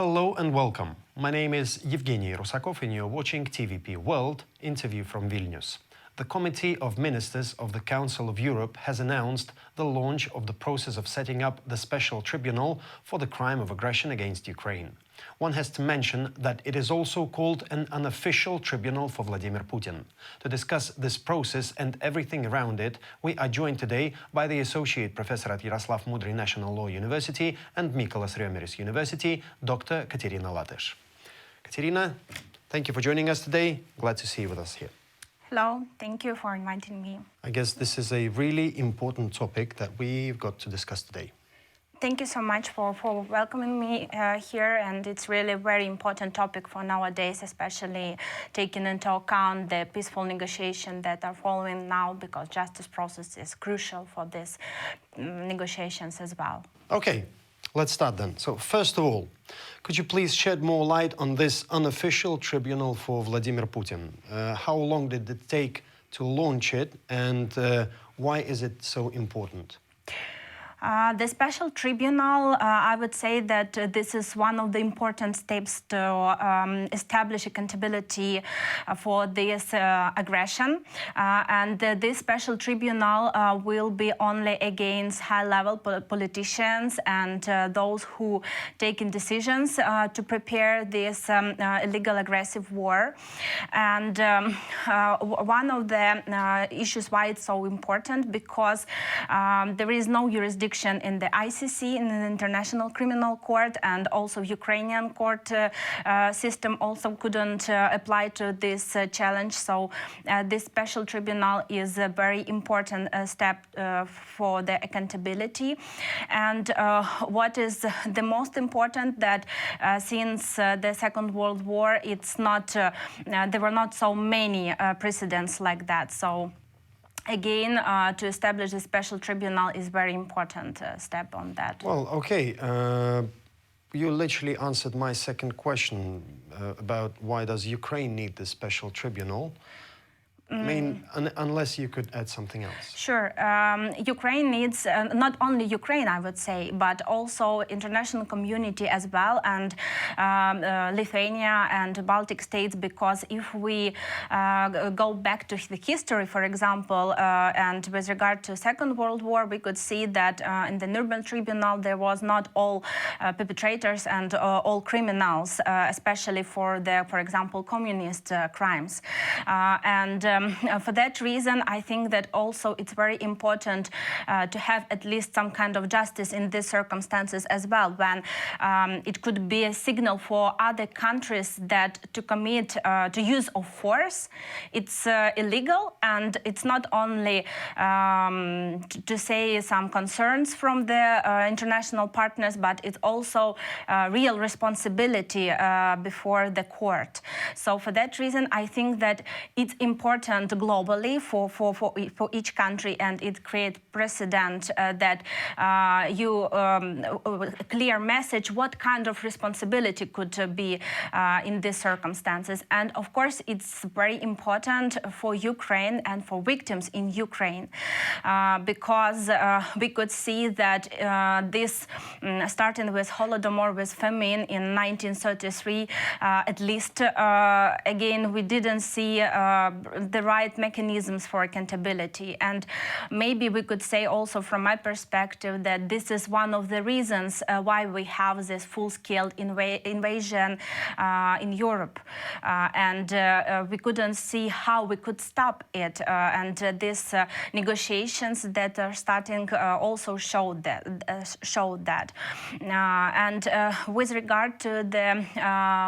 Hello and welcome. My name is Evgeny Rusakov and you're watching TVP World, interview from Vilnius. The Committee of Ministers of the Council of Europe has announced the launch of the process of setting up the Special Tribunal for the crime of aggression against Ukraine. One has to mention that it is also called an unofficial tribunal for Vladimir Putin. To discuss this process and everything around it, we are joined today by the Associate Professor at Yaroslav Mudryi National Law University and Mykolas Riomeris University, Dr. Kateryna Latysh. Kateryna, thank you for joining us today. Glad to see you with us here. Hello, thank you for inviting me. I guess this is a really important topic that we've got to discuss today. Thank you so much for welcoming me here, and it's really a very important topic for nowadays, especially taking into account the peaceful negotiations that are following now, because justice process is crucial for these negotiations as well. Okay, let's start then. So first of all, could you please shed more light on this unofficial tribunal for Vladimir Putin? How long did it take to launch it, and why is it so important? The Special Tribunal, I would say that this is one of the important steps to establish accountability for this aggression. And this Special Tribunal will be only against high-level politicians and those who taking decisions to prepare this illegal aggressive war. And one of the issues why it's so important, because there is no jurisdiction in the ICC, in the International Criminal Court, and also Ukrainian court system also couldn't apply to this challenge. So this special tribunal is a very important step for the accountability. And what is the most important, that since the Second World War, it's not there were not so many precedents like that. So again, to establish a special tribunal is very important step on that. Well, okay. You literally answered my second question about why does Ukraine need this special tribunal. I mean, unless you could add something else. Sure. Ukraine needs, not only Ukraine, I would say, but also international community as well, and Lithuania and Baltic states, because if we go back to the history, for example, and with regard to Second World War, we could see that in the Nuremberg Tribunal there was not all perpetrators and all criminals, especially for the, for example, communist crimes. For that reason, I think that also it's very important to have at least some kind of justice in these circumstances as well, when it could be a signal for other countries that to commit to use of force, it's illegal, and it's not only to say some concerns from the international partners, but it's also real responsibility before the court. So for that reason, I think that it's important globally for each country, and it creates precedent that you clear message what kind of responsibility could be in these circumstances. And of course, it's very important for Ukraine and for victims in Ukraine, because we could see that this, starting with Holodomor, with famine in 1933, at least, again, we didn't see the right mechanisms for accountability. And maybe we could say also from my perspective that this is one of the reasons why we have this full-scale invasion in Europe. And we couldn't see how we could stop it. And these negotiations that are starting also showed that. And with regard to the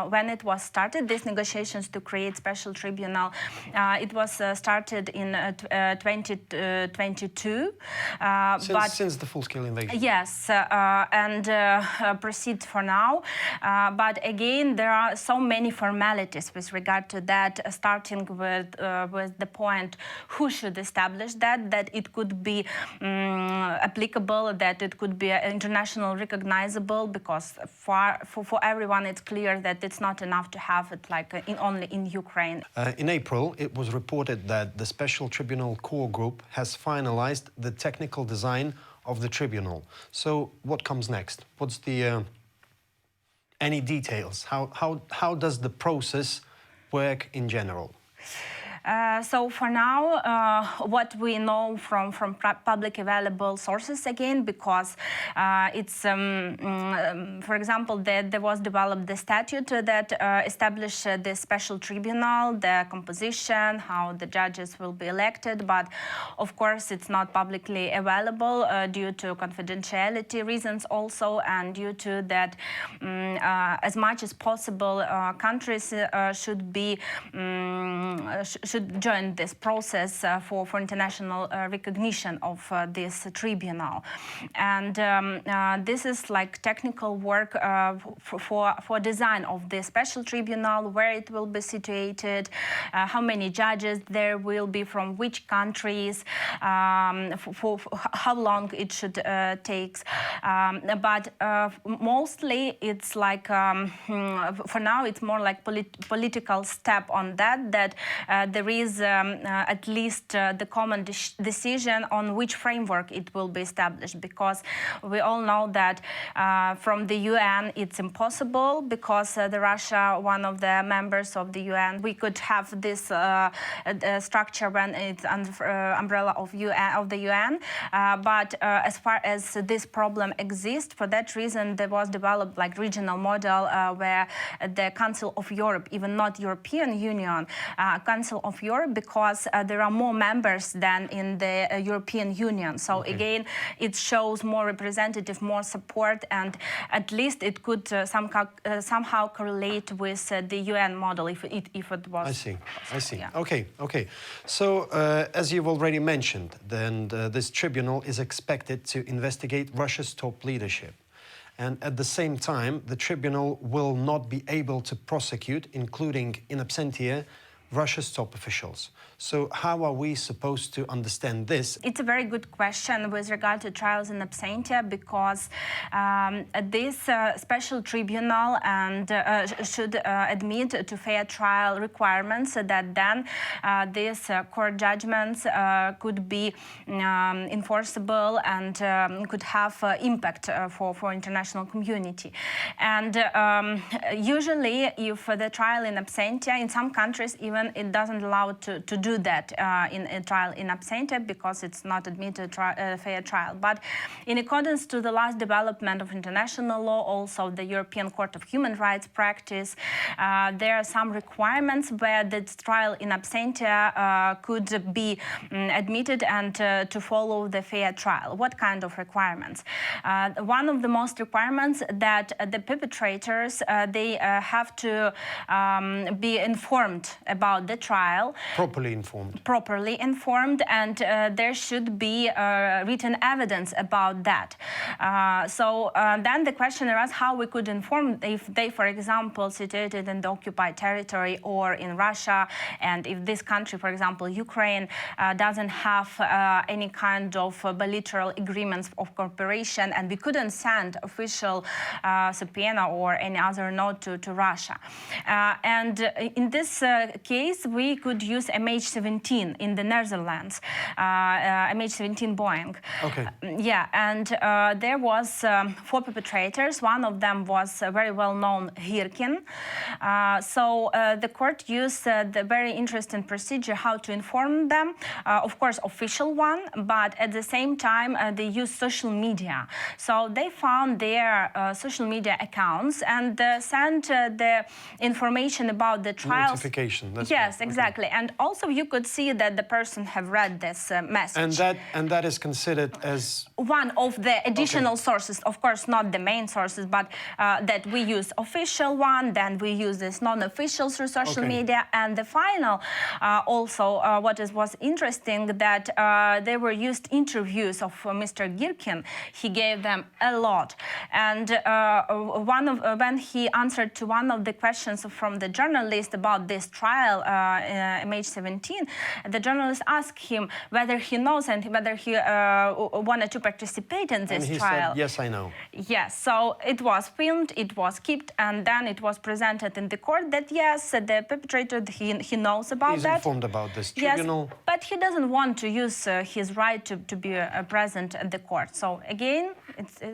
when it was started, these negotiations to create special tribunal, it was started in 2022. Since the full-scale invasion? Yes, and proceed for now. But again, there are so many formalities with regard to that, starting with the point who should establish that it could be applicable, that it could be international recognizable, because for everyone it's clear that it's not enough to have it like only in Ukraine. In April, it was reported that the Special Tribunal core group has finalized the technical design of the tribunal. So what comes next? What's the any details? How does the process work in general? So for now, what we know from public available sources, again, because it's, for example, there was developed the statute that established the special tribunal, the composition, how the judges will be elected, but of course it's not publicly available due to confidentiality reasons also, and due to that as much as possible countries should join this process for international recognition of this tribunal. And this is like technical work for design of the special tribunal, where it will be situated, how many judges there will be, from which countries, for how long it should take. But mostly it's like, for now, it's more like political step on that there is at least the common decision on which framework it will be established, because we all know that from the UN it's impossible, because the Russia, one of the members of the UN, we could have this structure when it's under umbrella of the UN. But as far as this problem exists, for that reason there was developed like regional model where the Council of Europe, even not European Union, Council of Europe, because there are more members than in the European Union. So again, it shows more representative, more support, and at least it could somehow correlate with the UN model if it was. I see. Yeah. Okay. So as you've already mentioned, then this tribunal is expected to investigate Russia's top leadership. And at the same time, the tribunal will not be able to prosecute, including in absentia, Russia's top officials. So how are we supposed to understand this? It's a very good question with regard to trials in absentia, because this special tribunal should admit to fair trial requirements, so that then these court judgments could be enforceable and could have impact for international community. And usually, if the trial in absentia, in some countries even it doesn't allow to do that in a trial in absentia, because it's not admitted fair trial. But in accordance to the last development of international law, also the European Court of Human Rights practice, there are some requirements where the trial in absentia could be admitted and to follow the fair trial. What kind of requirements? One of the most requirements that the perpetrators, they have to be informed about the trial. Properly informed. Properly informed, and there should be written evidence about that. So then the question arises how we could inform if they, for example, situated in the occupied territory or in Russia, and if this country, for example, Ukraine, doesn't have any kind of bilateral agreements of cooperation, and we couldn't send official subpoena or any other note to Russia. And in this case, we could use MH17 in the Netherlands, MH17 Boeing. Okay. Yeah, and there was 4 perpetrators. One of them was very well-known Girkin. So the court used the very interesting procedure how to inform them. Of course, official one, but at the same time, they used social media. So they found their social media accounts and sent the information about the trials. Notification. Yes, exactly. Okay. And also you could see that the person have read this message. And that is considered as one of the additional sources, of course, not the main sources, but that we use official one, then we use this non-official through social media, and the final also what was interesting that they were used interviews of Mr. Girkin. He gave them a lot, and when he answered to one of the questions from the journalist about this trial MH17, the journalist asked him whether he knows and whether he wanted to participate in this trial. Said, yes, I know. Yes, so it was filmed, it was kept, and then it was presented in the court that yes, the perpetrator, he knows about He's that. He's informed about this tribunal. Yes, but he doesn't want to use his right to be present at the court. So again,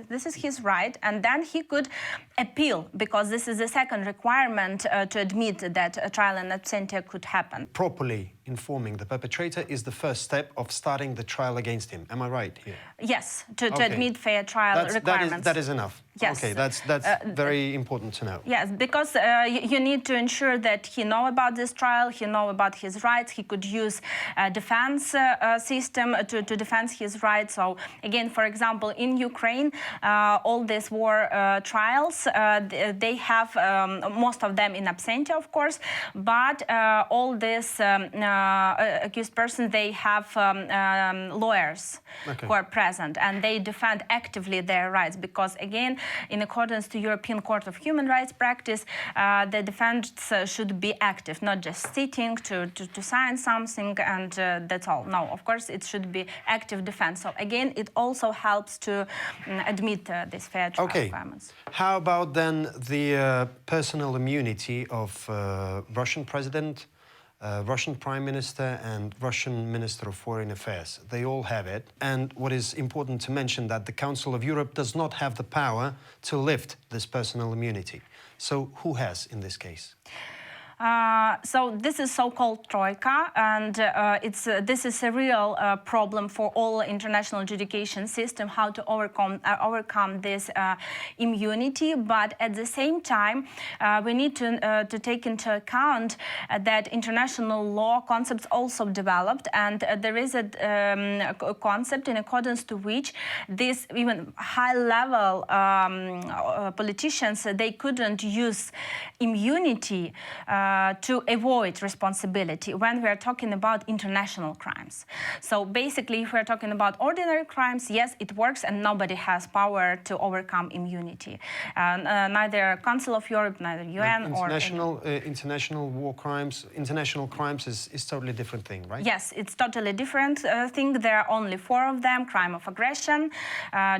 This is his right, and then he could appeal, because this is the second requirement to admit that a trial in absentia could happen. Properly informing the perpetrator is the first step of starting the trial against him. Am I right here? Yes, to admit fair trial requirements. That is enough. Yes. Okay, that's very important to know. Yes, because you need to ensure that he know about this trial, he know about his rights, he could use a defense system to defend his rights. So again, for example, in Ukraine, all these war trials, they have most of them in absentia, of course, but all these accused persons, they have lawyers who are present, and they defend actively their rights, because again, in accordance to European Court of Human Rights practice, the defense should be active, not just sitting to sign something and that's all. No, of course, it should be active defense. So again, it also helps to admit these fair trial requirements. How about then the personal immunity of Russian president, Russian Prime Minister and Russian Minister of Foreign Affairs? They all have it. And what is important to mention, that the Council of Europe does not have the power to lift this personal immunity. So who has in this case? So this is so-called troika, and this is a real problem for all international adjudication system, how to overcome this immunity. But at the same time, we need to take into account that international law concepts also developed, and there is a concept in accordance to which these even high-level politicians, they couldn't use immunity to avoid responsibility when we are talking about international crimes. So basically, if we are talking about ordinary crimes, yes, it works, and nobody has power to overcome immunity. Neither Council of Europe, neither UN or international war crimes. International crimes is totally different thing, right? Yes, it's totally different thing. There are only 4 of them: crime of aggression,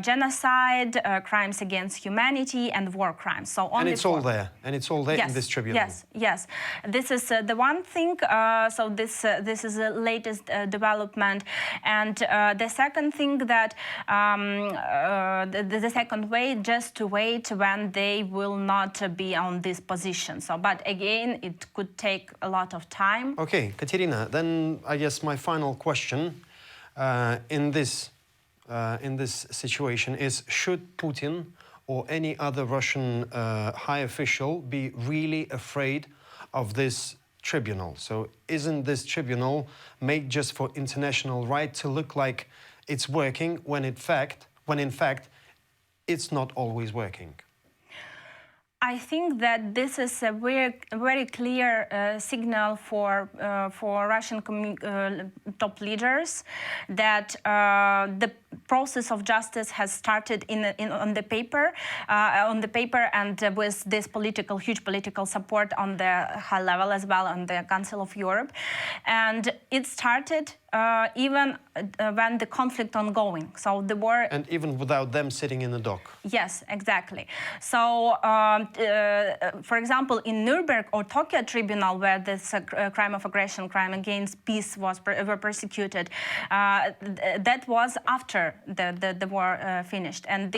genocide, crimes against humanity, and war crimes. So only and it's 4. all there, and it's all there yes, in this tribunal. Yes. This is the one thing. So this is the latest development, and the second thing that the second way, just to wait when they will not be on this position. So, but again, it could take a lot of time. Okay, Kateryna. Then I guess my final question in this situation is: should Putin or any other Russian high official be really afraid of this tribunal? So isn't this tribunal made just for international right to look like it's working when in fact it's not always working? I think that this is a very clear signal for Russian top leaders that the process of justice has started on the paper, and with this huge political support on the high level as well on the Council of Europe, and it started even when the conflict ongoing. So the war, and even without them sitting in the dock. Yes, exactly. So, for example, in Nuremberg or Tokyo Tribunal, where this crime of aggression, crime against peace were persecuted, that was after the war finished. And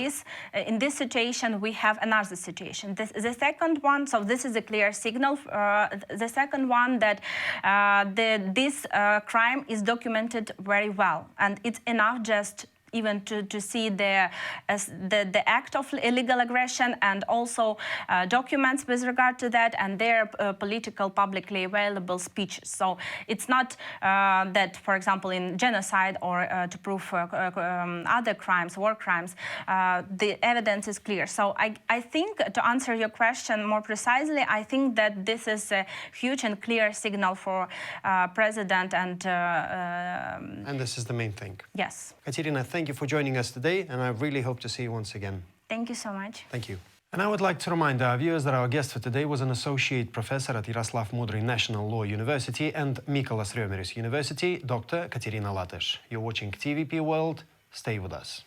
in this situation, we have another situation. The second one, so this is a clear signal. The second one, that this crime is documented very well, and it's enough just even to see the act of illegal aggression, and also documents with regard to that, and their political, publicly available speeches. So it's not that, for example, in genocide or to prove other crimes, war crimes, the evidence is clear. So I think, to answer your question more precisely, I think that this is a huge and clear signal for President and this is the main thing. Yes. Kateryna, thank you for joining us today, and I really hope to see you once again. Thank you so much. Thank you. And I would like to remind our viewers that our guest for today was an associate professor at Yaroslav Mudryi National Law University and Mykolas Riomeris University, Dr. Kateryna Latysh. You're watching TVP World. Stay with us.